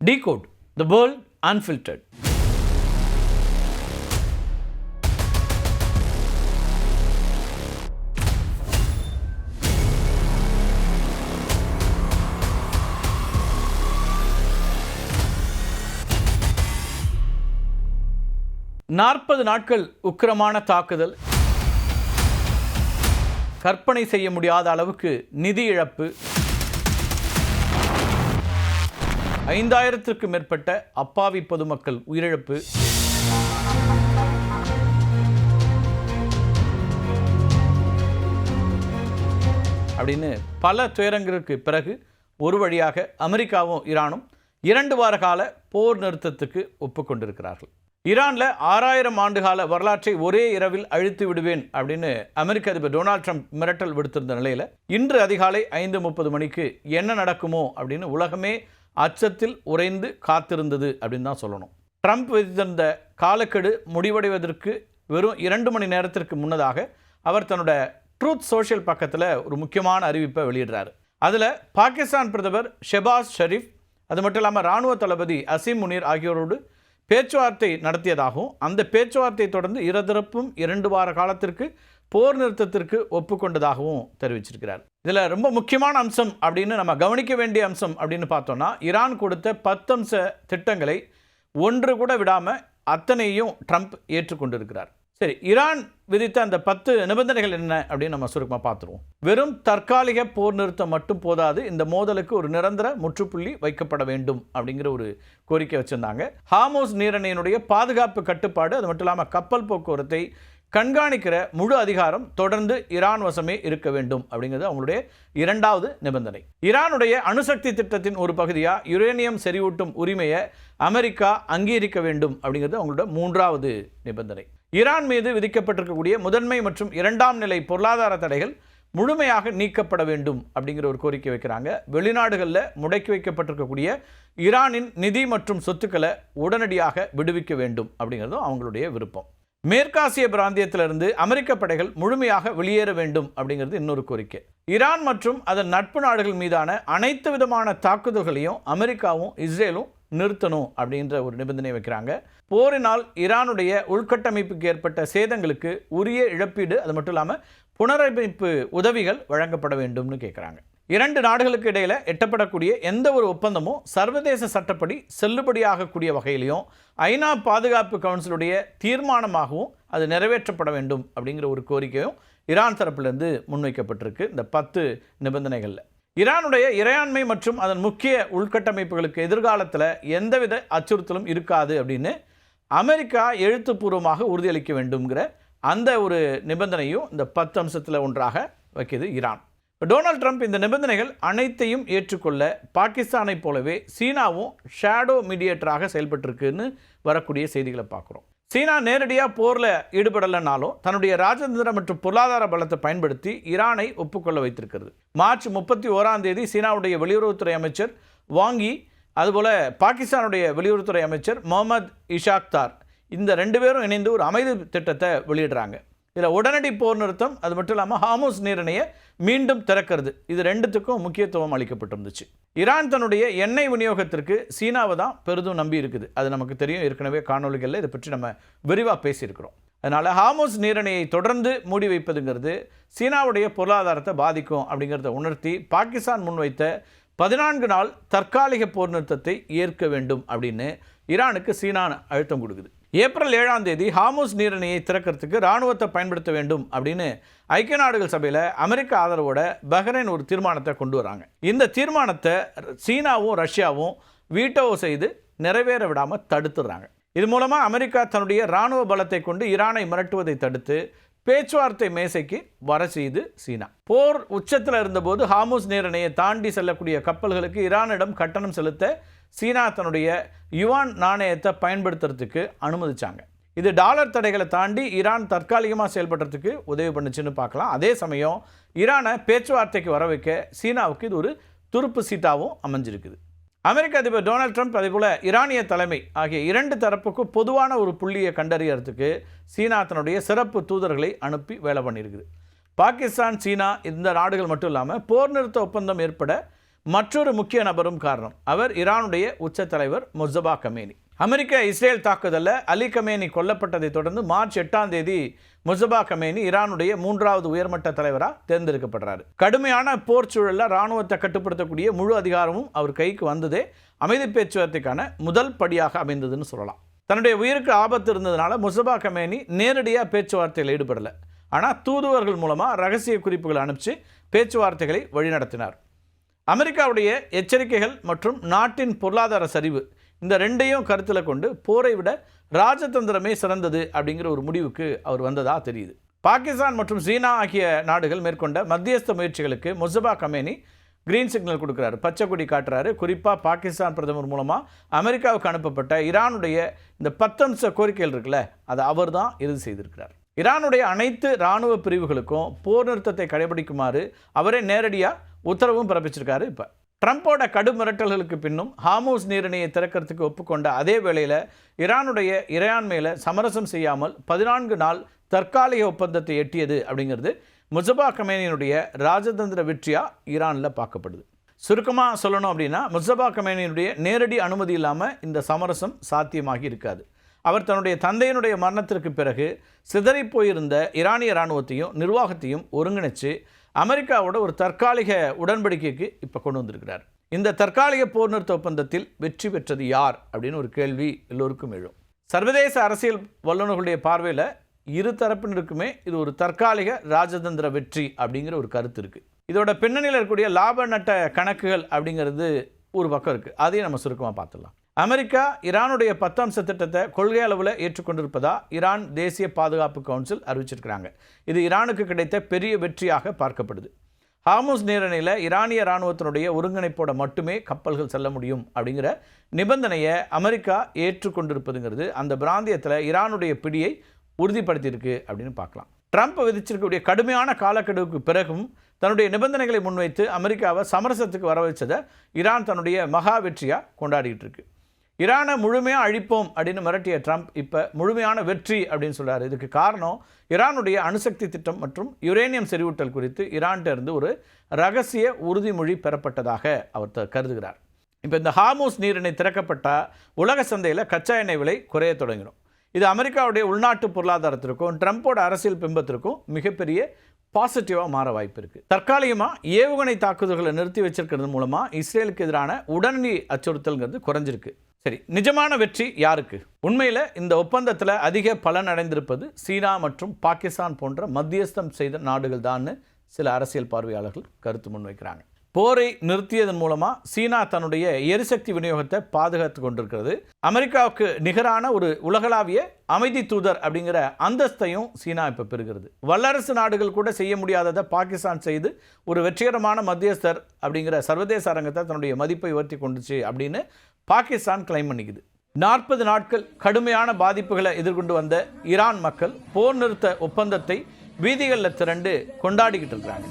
Decode the world unfiltered. நாற்பது நாட்கள் உக்கிரமான தாக்குதல், கற்பனை செய்ய முடியாத அளவுக்கு நிதி இழப்பு, 5000த்திற்கு மேற்பட்ட அப்பாவி பொதுமக்கள் உயிரிழப்பு, அப்படின்னு பல துயரங்களுக்கு பிறகு ஒரு வழியாக அமெரிக்காவும் ஈரானும் 2 வார கால போர் நிறுத்தத்துக்கு ஒப்புக்கொண்டிருக்கிறார்கள். ஈரானில் 6000 ஆண்டுகால வரலாற்றை ஒரே இரவில் அழித்து விடுவேன் அப்படின்னு அமெரிக்க அதிபர் டொனால்ட் ட்ரம்ப் மிரட்டல் விடுத்திருந்த நிலையில் இன்று அதிகாலை 5:30 மணிக்கு என்ன நடக்குமோ அப்படின்னு உலகமே அச்சத்தில் உறைந்து காத்திருந்தது அப்படின்னு தான் சொல்லணும். ட்ரம்ப் விதித்திருந்த காலக்கெடு முடிவடைவதற்கு வெறும் 2 மணி நேரத்திற்கு முன்னதாக அவர் தன்னோட ட்ரூத் சோஷியல் பக்கத்தில் ஒரு முக்கியமான அறிவிப்பை வெளியிடுறாரு. அதில் பாகிஸ்தான் பிரதமர் ஷெபாஸ் ஷெரீப், அது மட்டும் இல்லாமல் இராணுவ தளபதி அசீம் முனீர் ஆகியோரோடு பேச்சுவார்த்தை நடத்தியதாகவும், அந்த பேச்சுவார்த்தை தொடர்ந்து இருதரப்பும் 2 வார காலத்திற்கு போர் நிறுத்தத்திற்கு ஒப்புக்கொண்டதாகவும் தெரிவிச்சிருக்கிறார். இதில் ரொம்ப முக்கியமான அம்சம் அப்படின்னு நம்ம கவனிக்க வேண்டிய அம்சம் அப்படின்னு பார்த்தோம்னா, ஈரான் கொடுத்த 10 அம்ச திட்டங்களை ஒன்று கூட விடாமல் அத்தனையும் ட்ரம்ப் ஏற்றுக்கொண்டிருக்கிறார். சரி, ஈரான் விதித்த அந்த 10 நிபந்தனைகள் என்ன அப்படின்னு நம்ம சுருக்கமாக பார்த்துருவோம். வெறும் தற்காலிக போர் நிறுத்தம் மட்டும் போதாது, இந்த மோதலுக்கு ஒரு நிரந்தர முற்றுப்புள்ளி வைக்கப்பட வேண்டும் அப்படிங்கிற ஒரு கோரிக்கை வச்சுருந்தாங்க. ஹார்முஸ் நீரிணையினுடைய பாதுகாப்பு கட்டுப்பாடு, அது மட்டும் இல்லாமல் கப்பல் போக்குவரத்தை கண்காணிக்கிற முழு அதிகாரம் தொடர்ந்து ஈரான் வசமே இருக்க வேண்டும் அப்படிங்கிறது அவங்களுடைய 2வது நிபந்தனை. ஈரானுடைய அணுசக்தி திட்டத்தின் ஒரு பகுதியாக யுரேனியம் செறிவூட்டும் உரிமையை அமெரிக்கா அங்கீகரிக்க வேண்டும் அப்படிங்கிறது அவங்களோட 3வது நிபந்தனை. ஈரான் மீது விதிக்கப்பட்டிருக்கக்கூடிய முதன்மை மற்றும் 2ஆம் நிலை பொருளாதார தடைகள் முழுமையாக நீக்கப்பட வேண்டும் அப்படிங்கிற ஒரு கோரிக்கை வைக்கிறாங்க. வெளிநாடுகளில் முடக்கி வைக்கப்பட்டிருக்கக்கூடிய ஈரானின் நிதி மற்றும் சொத்துக்களை உடனடியாக விடுவிக்க வேண்டும் அப்படிங்கிறதும் அவங்களுடைய விருப்பம். மேற்காசிய பிராந்தியத்திலிருந்து அமெரிக்க படைகள் முழுமையாக வெளியேற வேண்டும் அப்படிங்கிறது இன்னொரு கோரிக்கை. ஈரான் மற்றும் அதன் நட்பு நாடுகள் மீதான அனைத்து விதமான தாக்குதல்களையும் அமெரிக்காவும் இஸ்ரேலும் நிறுத்தணும் அப்படின்ற ஒரு நிபந்தனை வைக்கிறாங்க. போரினால் ஈரானுடைய உள்கட்டமைப்புக்கு ஏற்பட்ட சேதங்களுக்கு உரிய இழப்பீடு, அது மட்டும் இல்லாமல் புனரமைப்பு உதவிகள் வழங்கப்பட வேண்டும்னு கேட்குறாங்க. 2 நாடுகளுக்கு இடையில் எட்டப்படக்கூடிய எந்த ஒரு ஒப்பந்தமும் சர்வதேச சட்டப்படி செல்லுபடியாகக்கூடிய வகையிலையும் ஐநா பாதுகாப்பு கவுன்சிலுடைய தீர்மானமாகவும் அது நிறைவேற்றப்பட வேண்டும் அப்படிங்கிற ஒரு கோரிக்கையும் ஈரான் தரப்பிலிருந்து முன்வைக்கப்பட்டிருக்கு. இந்த 10 நிபந்தனைகளில் ஈரானுடைய இறையாண்மை மற்றும் அதன் முக்கிய உள்கட்டமைப்புகளுக்கு எதிர்காலத்தில் எந்தவித அச்சுறுத்தலும் இருக்காது அப்படின்னு அமெரிக்கா எழுத்துப்பூர்வமாக உறுதியளிக்க வேண்டும்ங்கிற அந்த ஒரு நிபந்தனையும் இந்த 10 அம்சத்தில் ஒன்றாக வைக்கிது ஈரான். டொனால்ட் ட்ரம்ப் இந்த நிபந்தனைகள் அனைத்தையும் ஏற்றுக்கொள்ள பாகிஸ்தானை போலவே சீனாவும் ஷேடோ மீடியேட்டராக செயல்பட்டிருக்குன்னு வரக்கூடிய செய்திகளை பார்க்குறோம். சீனா நேரடியாக போரில் ஈடுபடலைனாலும் தன்னுடைய ராஜதந்திர மற்றும் பொருளாதார பலத்தை பயன்படுத்தி ஈரானை ஒப்புக்கொள்ள வைத்திருக்கிறது. மார்ச் 31ஆம் தேதி சீனாவுடைய வெளியுறவுத்துறை அமைச்சர் வாங்கி, அதுபோல் பாகிஸ்தானுடைய வெளியுறவுத்துறை அமைச்சர் முகமது இஷாக்தார், இந்த 2 பேரும் இணைந்து ஒரு அமைதி திட்டத்தை வெளியிடுறாங்க. இதில் உடனடி போர் நிறுத்தம், அது மட்டும் இல்லாமல் ஹார்முஸ் நீரிணையை மீண்டும் திறக்கிறது, இது 2த்துக்கும் முக்கியத்துவம் அளிக்கப்பட்டிருந்துச்சு. ஈரான் தன்னுடைய எண்ணெய் விநியோகத்திற்கு சீனாவை தான் பெரிதும் நம்பி இருக்குது. அது நமக்கு தெரியும், ஏற்கனவே காணொலிகளில் இதை பற்றி நம்ம விரிவாக பேசியிருக்கிறோம். அதனால் ஹார்முஸ் நீரிணையை தொடர்ந்து மூடி வைப்பதுங்கிறது சீனாவுடைய பொருளாதாரத்தை பாதிக்கும் அப்படிங்கிறத உணர்த்தி பாகிஸ்தான் முன்வைத்த 14 நாள் தற்காலிக போர் நிறுத்தத்தை ஏற்க வேண்டும் அப்படின்னு ஈரானுக்கு சீனா அழுத்தம் கொடுக்குது. ஏப்ரல் 7ஆம் தேதி ஹார்முஸ் நீரிணையை திறக்கிறதுக்கு இராணுவத்தை பயன்படுத்த வேண்டும் அப்படின்னு ஐக்கிய நாடுகள் சபையில் அமெரிக்க ஆதரவோட பஹ்ரைன் ஒரு தீர்மானத்தை கொண்டு வராங்க. இந்த தீர்மானத்தை சீனாவும் ரஷ்யாவும் வீட்டோ செய்து நிறைவேற விடாமல் தடுத்துடுறாங்க. இது மூலமாக அமெரிக்கா தன்னுடைய இராணுவ பலத்தை கொண்டு ஈரானை மிரட்டுவதை தடுத்து பேச்சுவார்த்தை மேசைக்கு வர செய்து சீனா. போர் உச்சத்தில் இருந்தபோது ஹார்முஸ் நீரிணையை தாண்டி செல்லக்கூடிய கப்பல்களுக்கு ஈரானிடம் கட்டணம் செலுத்த சீனா தன்னுடைய யுவான் நாணயத்தை பயன்படுத்துறதுக்கு அனுமதிச்சாங்க. இது டாலர் தடைகளை தாண்டி ஈரான் தற்காலிகமாக செயல்படுறதுக்கு உதவி பண்ணுச்சுன்னு பார்க்கலாம். அதே சமயம் ஈரானை பேச்சுவார்த்தைக்கு வர வைக்க சீனாவுக்கு இது ஒரு துருப்பு சீட்டாகவும் அமைஞ்சிருக்குது. அமெரிக்க அதிபர் டொனால்ட் ட்ரம்ப் அதேபோல் ஈரானிய தலைமை ஆகிய 2 தரப்புக்கும் பொதுவான ஒரு புள்ளியை கண்டறியறதுக்கு சீனா தன்னுடைய சிறப்பு தூதர்களை அனுப்பி வேலை பண்ணியிருக்குது. பாகிஸ்தான், சீனா இந்த நாடுகள் மட்டும் இல்லாமல் போர் நிறுத்த ஒப்பந்தம் ஏற்பட மற்றொரு முக்கிய நபரும் காரணம். அவர் ஈரானுடைய உச்ச தலைவர் முஸ்தபா கமேனி. அமெரிக்க இஸ்ரேல் தாக்குதலில் அலி கமேனி கொல்லப்பட்டதை தொடர்ந்து மார்ச் 8ஆம் தேதி முஸ்தபா கமேனி ஈரானுடைய 3வது உயர்மட்ட தலைவராக தேர்ந்தெடுக்கப்படுறாரு. கடுமையான போர் சூழலில் இராணுவத்தை கட்டுப்படுத்தக்கூடிய முழு அதிகாரமும் அவர் கைக்கு வந்ததே அமைதி பேச்சுவார்த்தைக்கான முதல் படியாக அமைந்ததுன்னு சொல்லலாம். தன்னுடைய உயிருக்கு ஆபத்து இருந்ததுனால முஸ்தபா கமேனி நேரடியாக பேச்சுவார்த்தையில் ஈடுபடலை. ஆனால் தூதுவர்கள் மூலமாக ரகசிய குறிப்புகளை அனுப்பிச்சு பேச்சுவார்த்தைகளை வழிநடத்தினார். அமெரிக்காவுடைய எச்சரிக்கைகள் மற்றும் நாட்டின் பொருளாதார சரிவு இந்த ரெண்டையும் கருத்தில் கொண்டு போரை விட ராஜதந்திரமே சிறந்தது அப்படிங்கிற ஒரு முடிவுக்கு அவர் வந்ததாக தெரியுது. பாகிஸ்தான் மற்றும் சீனா ஆகிய நாடுகள் மேற்கொண்ட மத்தியஸ்த முயற்சிகளுக்கு முஸ்தபா கமேனி கிரீன் சிக்னல் கொடுக்குறாரு, பச்சை கொடி காட்டுறாரு. குறிப்பாக பாகிஸ்தான் பிரதமர் மூலமாக அமெரிக்காவுக்கு அனுப்பப்பட்ட ஈரானுடைய இந்த 10 அம்ச கோரிக்கைகள் இருக்குல்ல, அதை அவர் தான் இறுதி செய்திருக்கிறார். ஈரானுடைய அனைத்து இராணுவ பிரிவுகளுக்கும் போர் நிறுத்தத்தை கடைபிடிக்குமாறு அவரே நேரடியாக உத்தரவும் பிறப்பிச்சிருக்காரு. இப்போ ட்ரம்போட கடும் மிரட்டல்களுக்கு பின்னும் ஹார்முஸ் நீரிணையை திறக்கிறதுக்கு ஒப்புக்கொண்ட அதே வேளையில் ஈரானுடைய இறையாண்மையில் சமரசம் செய்யாமல் 14 நாள் தற்காலிக ஒப்பந்தத்தை எட்டியது அப்படிங்கிறது முஸ்தபா கமேனியினுடைய ராஜதந்திர வெற்றியாக ஈரானில் பார்க்கப்படுது. சுருக்கமாக சொல்லணும் அப்படின்னா முஸ்தபா கமேனியினுடைய நேரடி அனுமதி இல்லாமல் இந்த சமரசம் சாத்தியமாகி இருக்காது. அவர் தன்னுடைய தந்தையினுடைய மரணத்திற்கு பிறகு சிதறி போயிருந்த ஈரானிய இராணுவத்தையும் நிர்வாகத்தையும் ஒருங்கிணைச்சு அமெரிக்காவோட ஒரு தற்காலிக உடன்படிக்கைக்கு இப்போ கொண்டு வந்திருக்கிறார். இந்த தற்காலிக போர் நிறுத்த ஒப்பந்தத்தில் வெற்றி பெற்றது யார் அப்படின்னு ஒரு கேள்வி எல்லோருக்கும் எழும். சர்வதேச அரசியல் வல்லுநர்களுடைய பார்வையில் இரு தரப்பினருக்குமே இது ஒரு தற்காலிக ராஜதந்திர வெற்றி அப்படிங்கிற ஒரு கருத்து இருக்குது. இதோட பின்னணியில் இருக்கக்கூடிய லாப நட்ட கணக்குகள் அப்படிங்கிறது ஒரு பக்கம் இருக்குது. அதையும் நம்ம சுருக்கமாக பார்த்துடலாம். அமெரிக்கா ஈரானுடைய 10 அம்ச திட்டத்தை கொள்கை அளவில் ஏற்றுக்கொண்டிருப்பதா ஈரான் தேசிய பாதுகாப்பு கவுன்சில் அறிவிச்சிருக்கிறாங்க. இது ஈரானுக்கு கிடைத்த பெரிய வெற்றியாக பார்க்கப்படுது. ஹார்முஸ் நீரிணையில் ஈரானிய இராணுவத்தினுடைய ஒருங்கிணைப்போட மட்டுமே கப்பல்கள் செல்ல முடியும் அப்படிங்கிற நிபந்தனையை அமெரிக்கா ஏற்றுக்கொண்டிருப்பதுங்கிறது அந்த பிராந்தியத்தில் ஈரானுடைய பிடியை உறுதிப்படுத்தியிருக்கு அப்படின்னு பார்க்கலாம். ட்ரம்ப் விதிச்சிருக்கக்கூடிய கடுமையான காலக்கெடுவுக்கு பிறகும் தன்னுடைய நிபந்தனைகளை முன்வைத்து அமெரிக்காவை சமரசத்துக்கு வர வச்சதை ஈரான் தன்னுடைய மகா வெற்றியாக கொண்டாடிட்டு இருக்கு. ஈரானை முழுமையாக அழிப்போம் அப்படின்னு மிரட்டிய ட்ரம்ப் இப்போ முழுமையான வெற்றி அப்படின்னு சொல்கிறார். இதுக்கு காரணம் ஈரானுடைய அணுசக்தி திட்டம் மற்றும் யுரேனியம் செறிவூட்டல் குறித்து ஈரான்கிட்ட இருந்து ஒரு ரகசிய உறுதிமொழி பெறப்பட்டதாக அவர் கருதுகிறார். இப்போ இந்த ஹார்முஸ் நீரிணை திறக்கப்பட்டால் உலக சந்தையில் கச்சா எண்ணெய் விலை குறைய தொடங்கிடும். இது அமெரிக்காவுடைய உள்நாட்டு பொருளாதாரத்திற்கும் ட்ரம்போட அரசியல் பிம்பத்திற்கும் மிகப்பெரிய பாசிட்டிவாக மாற வாய்ப்பு இருக்குது. தற்காலிகமாக ஏவுகணை தாக்குதல்களை நிறுத்தி வச்சிருக்கிறது மூலமாக இஸ்ரேலுக்கு எதிரான உடனடி அச்சுறுத்தல்ங்கிறது குறைஞ்சிருக்கு. சரி, நிஜமான வெற்றி யாருக்கு? உண்மையில் இந்த ஒப்பந்தத்தில் அதிக பலன் அடைந்திருப்பது சீனா மற்றும் பாகிஸ்தான் போன்ற மத்தியஸ்தம் செய்த நாடுகள் தான்னு சில அரசியல் பார்வையாளர்கள் கருத்து முன்வைக்கிறாங்க. போரை நிறுத்தியதன் மூலமாக சீனா தன்னுடைய எரிசக்தி விநியோகத்தை பாதுகாத்து கொண்டிருக்கிறது. அமெரிக்காவுக்கு நிகரான ஒரு உலகளாவிய அமைதி தூதர் அப்படிங்கிற அந்தஸ்தையும் சீனா இப்போ பெறுகிறது. வல்லரசு நாடுகள் கூட செய்ய முடியாததை பாகிஸ்தான் செய்து ஒரு வெற்றிகரமான மத்தியஸ்தர் அப்படிங்கிற சர்வதேச அரங்கத்தை தன்னுடைய மதிப்பை உயர்த்தி கொண்டுச்சு அப்படின்னு பாகிஸ்தான் கிளைம் பண்ணிக்குது. 40 நாட்கள் கடுமையான பாதிப்புகளை எதிர்கொண்டு வந்த ஈரான் மக்கள் போர் நிறுத்த ஒப்பந்தத்தை வீதிகளில் திரண்டு கொண்டாடிக்கிட்டு இருக்கிறாங்க.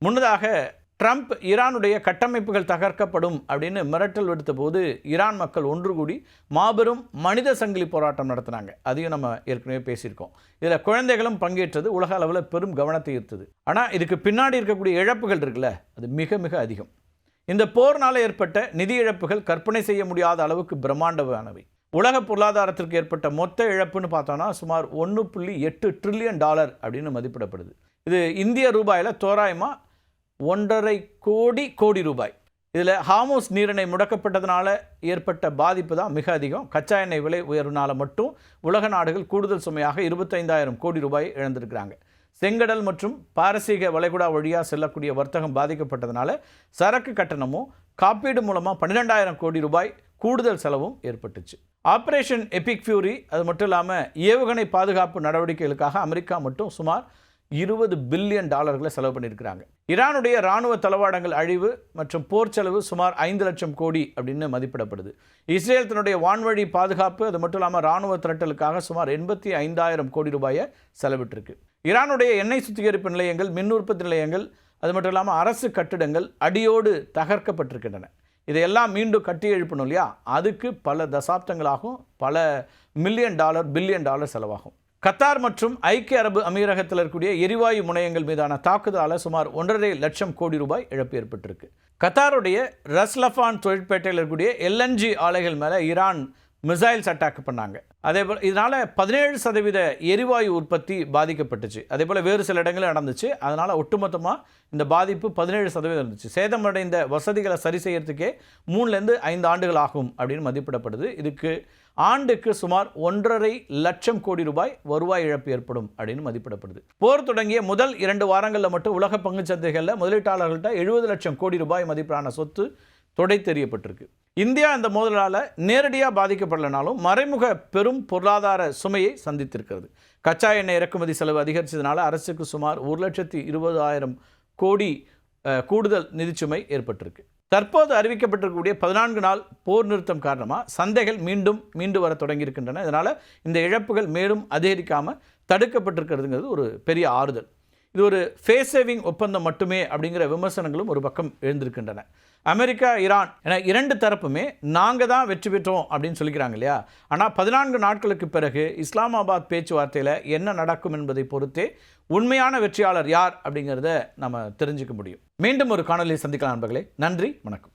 முன்னதாக ட்ரம்ப் ஈரானுடைய கட்டமைப்புகள் தகர்க்கப்படும் அப்படின்னு மிரட்டல் விடுத்த போது ஈரான் மக்கள் ஒன்று கூடி மாபெரும் மனித சங்கிலி போராட்டம் நடத்தினாங்க. அதையும் நம்ம ஏற்கனவே பேசியிருக்கோம். இதில் குழந்தைகளும் பங்கேற்றது உலக அளவில் பெரும் கவனத்தை ஈர்த்தது. ஆனால் இதுக்கு பின்னாடி இருக்கக்கூடிய இழப்புகள் இருக்குல்ல, அது மிக மிக அதிகம். இந்த போர்னால் ஏற்பட்ட நிதி இழப்புகள் கற்பனை செய்ய முடியாத அளவுக்கு பிரம்மாண்டமானவை. உலக பொருளாதாரத்திற்கு ஏற்பட்ட மொத்த இழப்புன்னு பார்த்தோன்னா சுமார் $1.8 ட்ரில்லியன் அப்படின்னு மதிப்பிடப்படுது. இது இந்திய ரூபாயில் தோராயமாக 1.5 கோடி ரூபாய். இதில் ஹார்முஸ் நீரிணை முடக்கப்பட்டதுனால ஏற்பட்ட பாதிப்பு தான் மிக அதிகம். கச்சா எண்ணெய் விலை உயர்வுனால மட்டும் உலக நாடுகள் கூடுதல் சுமையாக 25,000 கோடி ரூபாய் இழந்திருக்கிறாங்க. செங்கடல் மற்றும் பாரசீக வளைகுடா வழியாக செல்லக்கூடிய வர்த்தகம் பாதிக்கப்பட்டதுனால சரக்கு கட்டணமும் காப்பீடு மூலமாக 12,000 கோடி ரூபாய் கூடுதல் செலவும் ஏற்பட்டுச்சு. ஆப்ரேஷன் எபிக் ஃபியூரி அது மட்டும் இல்லாமல் ஏவுகணை பாதுகாப்பு நடவடிக்கைகளுக்காக அமெரிக்கா மட்டும் சுமார் $20 பில்லியன் செலவு பண்ணியிருக்கிறாங்க. ஈரானுடைய இராணுவ தளவாடங்கள் அழிவு மற்றும் போர் செலவு சுமார் 5 லட்சம் கோடி அப்படின்னு மதிப்பிடப்படுது. இஸ்ரேல் தன்னுடைய வான்வழி பாதுகாப்பு அது மட்டும் இல்லாமல் இராணுவ திரட்டலுக்காக சுமார் 85,000 கோடி ரூபாயை செலவிட்டிருக்கு. ஈரானுடைய எண்ணெய் சுத்திகரிப்பு நிலையங்கள், மின் உற்பத்தி நிலையங்கள் அது மட்டும் இல்லாமல் அரசு கட்டிடங்கள் அடியோடு தகர்க்கப்பட்டிருக்கின்றன. இதையெல்லாம் மீண்டும் கட்டி எழுப்பணும் இல்லையா, அதுக்கு பல தசாப்தங்களாகும், பல மில்லியன் டாலர் பில்லியன் டாலர் செலவாகும். கத்தார் மற்றும் ஐக்கிய அரபு அமீரகத்தில் இருக்கக்கூடிய எரிவாயு முனையங்கள் மீதான தாக்குதலால் சுமார் 1.5 லட்சம் கோடி ரூபாய் இழப்பு ஏற்பட்டிருக்கு. கத்தாருடைய ரஸ்லஃபான் தொழிற்பேட்டையில் இருக்கக்கூடிய LNG ஆலைகள் மேலே ஈரான் மிசைல்ஸ் அட்டாக் பண்ணாங்க. அதேபோல் இதனால் 17% எரிவாயு உற்பத்தி பாதிக்கப்பட்டுச்சு. அதேபோல் வேறு சில இடங்களில் நடந்துச்சு. அதனால் ஒட்டுமொத்தமாக இந்த பாதிப்பு 17% இருந்துச்சு. சேதமடைந்த வசதிகளை சரி செய்யறதுக்கே 3-5 ஆண்டுகள் ஆகும் அப்படின்னு மதிப்பிடப்படுது. இதுக்கு ஆண்டுக்கு சுமார் 1.5 லட்சம் கோடி ரூபாய் வருவாய் இழப்பு ஏற்படும் அப்படின்னு மதிப்பிடப்படுது. போர் தொடங்கிய முதல் 2 வாரங்களில் மட்டும் உலக பங்குச்சந்தைகளில் முதலீட்டாளர்கள்ட்ட 70 லட்சம் கோடி ரூபாய் மதிப்பிலான சொத்து தொடை தெரியப்பட்டிருக்கு. இந்தியா இந்த மோதலால் நேரடியாக பாதிக்கப்படலைனாலும் மறைமுக பெரும் பொருளாதார சுமையை சந்தித்திருக்கிறது. கச்சா எண்ணெய் இறக்குமதி செலவு அதிகரித்ததுனால அரசுக்கு சுமார் 1,20,000 கோடி கூடுதல் நிதிச்சுமை ஏற்பட்டிருக்கு. தற்போது அறிவிக்கப்பட்டிருக்கக்கூடிய 14 நாள் போர் நிறுத்தம் காரணமாக சந்தைகள் மீண்டு வர தொடங்கியிருக்கின்றன. இதனால் இந்த இழப்புகள் மேலும் அதிகரிக்காமல் தடுக்கப்பட்டிருக்கிறதுங்கிறது ஒரு பெரிய ஆறுதல். இது ஒரு ஃபேஸ் சேவிங் ஒப்பந்தம் மட்டுமே அப்படிங்கிற விமர்சனங்களும் ஒரு பக்கம் எழுந்திருக்கின்றன. அமெரிக்கா, ஈரான் என 2 தரப்புமே நாங்கள் தான் வெற்றி பெற்றோம் அப்படின்னு சொல்லிக்கிறாங்க இல்லையா. ஆனால் 14 நாட்களுக்கு பிறகு இஸ்லாமாபாத் பேச்சுவார்த்தையில் என்ன நடக்கும் என்பதை பொறுத்தே உண்மையான வெற்றியாளர் யார் அப்படிங்கிறத நம்ம தெரிஞ்சுக்க முடியும். மீண்டும் ஒரு காணொலியை சந்திக்கலாம் நண்பர்களே. நன்றி, வணக்கம்.